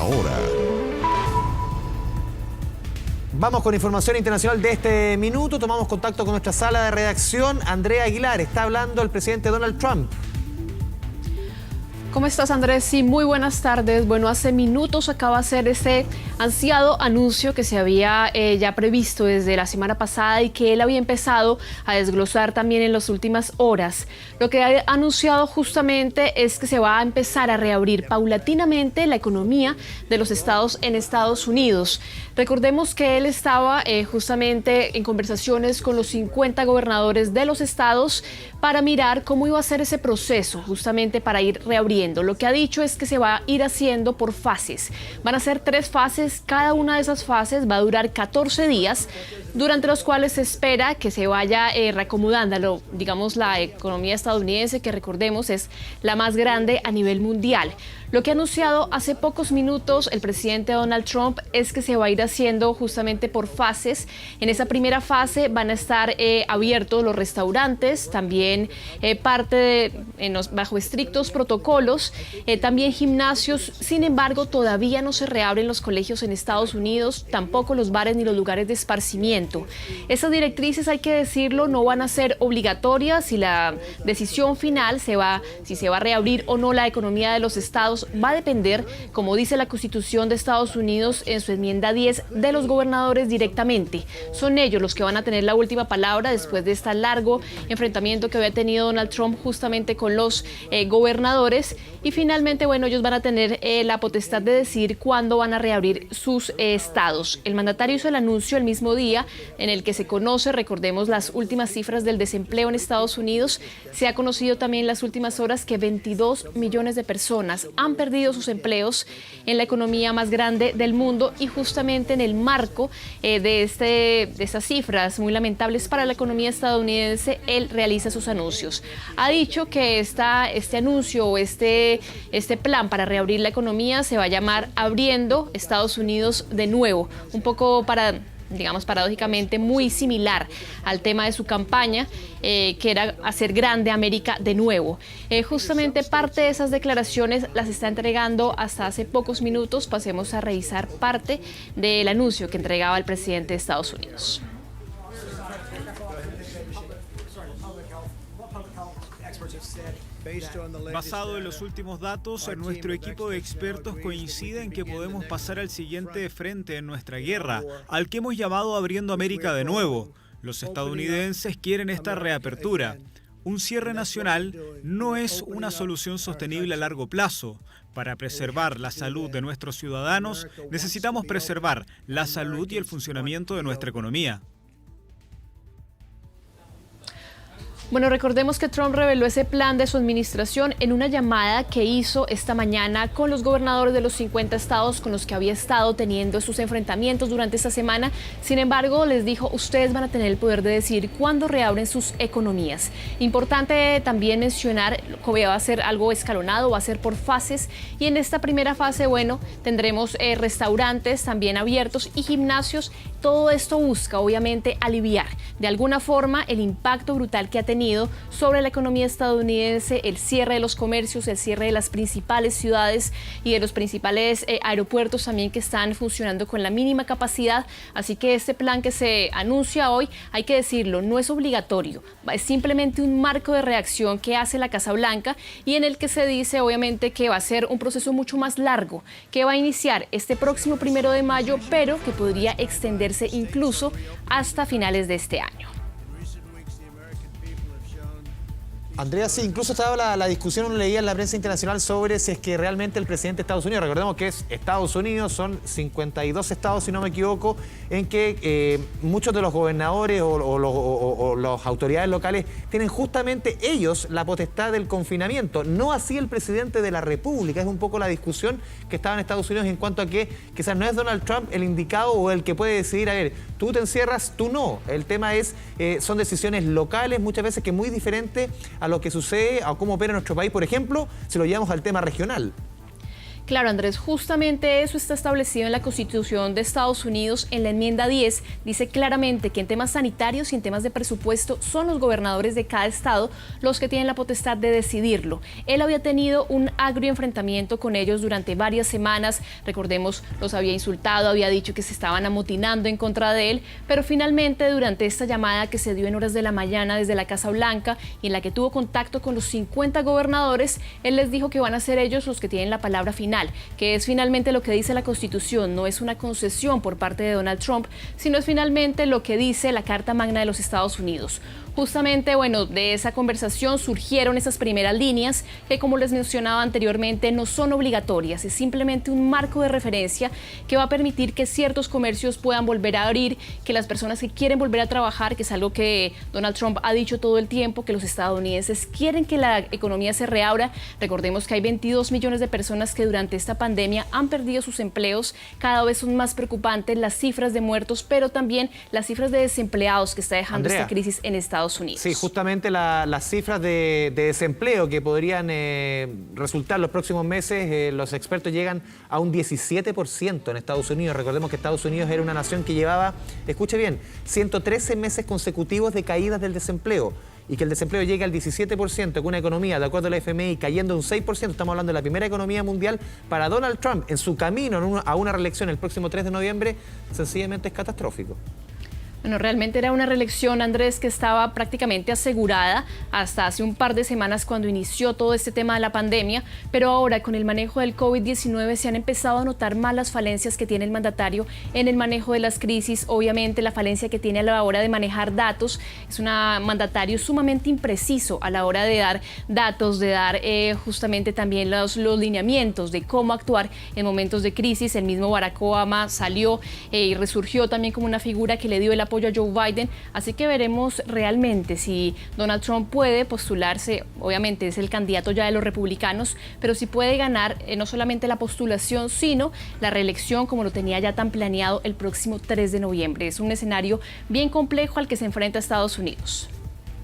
hora. Vamos con información internacional de este minuto. Tomamos contacto con nuestra sala de redacción. Andrea Aguilar, está hablando el presidente Donald Trump. ¿Cómo estás, Andrés? Sí, muy buenas tardes. Bueno, hace minutos acaba de hacer ese ansiado anuncio que se había ya previsto desde la semana pasada y que él había empezado a desglosar también en las últimas horas. Lo que ha anunciado justamente es que se va a empezar a reabrir paulatinamente la economía de los estados en Estados Unidos. Recordemos que él estaba justamente en conversaciones con los 50 gobernadores de los estados para mirar cómo iba a ser ese proceso, justamente para ir reabriendo. Lo que ha dicho es que se va a ir haciendo por fases. Van a ser 3 fases, cada una de esas fases va a durar 14 días, durante los cuales se espera que se vaya reacomodando, digamos, la economía estadounidense, que recordemos es la más grande a nivel mundial. Lo que ha anunciado hace pocos minutos el presidente Donald Trump es que se va a ir haciendo justamente por fases. En esa primera fase van a estar abiertos los restaurantes, también bajo estrictos protocolos, también gimnasios. Sin embargo, todavía no se reabren los colegios en Estados Unidos, tampoco los bares ni los lugares de esparcimiento. Esas directrices, hay que decirlo, no van a ser obligatorias y la decisión final si se va a reabrir o no la economía de los estados va a depender, como dice la Constitución de Estados Unidos en su enmienda 10, de los gobernadores directamente. Son ellos los que van a tener la última palabra después de este largo enfrentamiento que había tenido Donald Trump justamente con los gobernadores. Y finalmente, bueno, ellos van a tener la potestad de decidir cuándo van a reabrir sus estados. El mandatario hizo el anuncio el mismo día en el que se conoce, recordemos, las últimas cifras del desempleo en Estados Unidos. Se ha conocido también en las últimas horas que 22 millones de personas han perdido sus empleos en la economía más grande del mundo, y justamente en el marco de estas cifras muy lamentables para la economía estadounidense, él realiza sus anuncios. Ha dicho que este anuncio o este plan para reabrir la economía se va a llamar Abriendo Estados Unidos de Nuevo, un poco paradójicamente muy similar al tema de su campaña, que era hacer grande América de nuevo. Justamente parte de esas declaraciones las está entregando hasta hace pocos minutos. Pasemos a revisar parte del anuncio que entregaba el presidente de Estados Unidos. Basado en los últimos datos, nuestro equipo de expertos coincide en que podemos pasar al siguiente frente en nuestra guerra, al que hemos llamado Abriendo América de Nuevo. Los estadounidenses quieren esta reapertura. Un cierre nacional no es una solución sostenible a largo plazo. Para preservar la salud de nuestros ciudadanos, necesitamos preservar la salud y el funcionamiento de nuestra economía. Bueno, recordemos que Trump reveló ese plan de su administración en una llamada que hizo esta mañana con los gobernadores de los 50 estados con los que había estado teniendo sus enfrentamientos durante esta semana. Sin embargo, les dijo, ustedes van a tener el poder de decidir cuándo reabren sus economías. Importante también mencionar que va a ser algo escalonado, va a ser por fases, y en esta primera fase, bueno, tendremos restaurantes también abiertos y gimnasios. Todo esto busca, obviamente, aliviar de alguna forma el impacto brutal que ha tenido sobre la economía estadounidense, el cierre de los comercios, el cierre de las principales ciudades y de los principales aeropuertos también, que están funcionando con la mínima capacidad. Así que este plan que se anuncia hoy, hay que decirlo, no es obligatorio, es simplemente un marco de reacción que hace la Casa Blanca y en el que se dice obviamente que va a ser un proceso mucho más largo, que va a iniciar este próximo 1 de mayo, pero que podría extenderse incluso hasta finales de este año. Andrea, sí, incluso estaba la discusión, uno leía en la prensa internacional sobre si es que realmente el presidente de Estados Unidos, recordemos que es Estados Unidos, son 52 estados, si no me equivoco, en que muchos de los gobernadores o las autoridades locales tienen justamente ellos la potestad del confinamiento, no así el presidente de la República. Es un poco la discusión que estaba en Estados Unidos en cuanto a que quizás no es Donald Trump el indicado o el que puede decidir, a ver, tú te encierras, tú no. El tema es, son decisiones locales muchas veces que muy diferentes a lo que sucede, a cómo opera nuestro país, por ejemplo, si lo llevamos al tema regional. Claro, Andrés, justamente eso está establecido en la Constitución de Estados Unidos. En la enmienda 10 dice claramente que en temas sanitarios y en temas de presupuesto son los gobernadores de cada estado los que tienen la potestad de decidirlo. Él había tenido un agrio enfrentamiento con ellos durante varias semanas. Recordemos, los había insultado, había dicho que se estaban amotinando en contra de él, pero finalmente durante esta llamada que se dio en horas de la mañana desde la Casa Blanca y en la que tuvo contacto con los 50 gobernadores, él les dijo que van a ser ellos los que tienen la palabra final, que es finalmente lo que dice la Constitución. No es una concesión por parte de Donald Trump, sino es finalmente lo que dice la Carta Magna de los Estados Unidos. Justamente, bueno, de esa conversación surgieron esas primeras líneas que, como les mencionaba anteriormente, no son obligatorias, es simplemente un marco de referencia que va a permitir que ciertos comercios puedan volver a abrir, que las personas que quieren volver a trabajar, que es algo que Donald Trump ha dicho todo el tiempo, que los estadounidenses quieren que la economía se reabra. Recordemos que hay 22 millones de personas que durante esta pandemia han perdido sus empleos. Cada vez son más preocupantes las cifras de muertos, pero también las cifras de desempleados que está dejando esta crisis en Estados Unidos. Sí, justamente las cifras de desempleo que podrían resultar los próximos meses, los expertos llegan a un 17% en Estados Unidos. Recordemos que Estados Unidos era una nación que llevaba, escuche bien, 113 meses consecutivos de caídas del desempleo. Y que el desempleo llegue al 17%, con una economía, de acuerdo a la FMI, cayendo un 6%, estamos hablando de la primera economía mundial, para Donald Trump, en su camino a una reelección el próximo 3 de noviembre, sencillamente es catastrófico. Bueno, realmente era una reelección, Andrés, que estaba prácticamente asegurada hasta hace un par de semanas cuando inició todo este tema de la pandemia, pero ahora con el manejo del COVID-19 se han empezado a notar más las falencias que tiene el mandatario en el manejo de las crisis. Obviamente la falencia que tiene a la hora de manejar datos, es un mandatario sumamente impreciso a la hora de dar datos, de dar justamente también los lineamientos de cómo actuar en momentos de crisis. El mismo Barack Obama salió y resurgió también como una figura que le dio el apoyo a Joe Biden, así que veremos realmente si Donald Trump puede postularse. Obviamente es el candidato ya de los republicanos, pero si puede ganar no solamente la postulación, sino la reelección como lo tenía ya tan planeado el próximo 3 de noviembre. Es un escenario bien complejo al que se enfrenta Estados Unidos.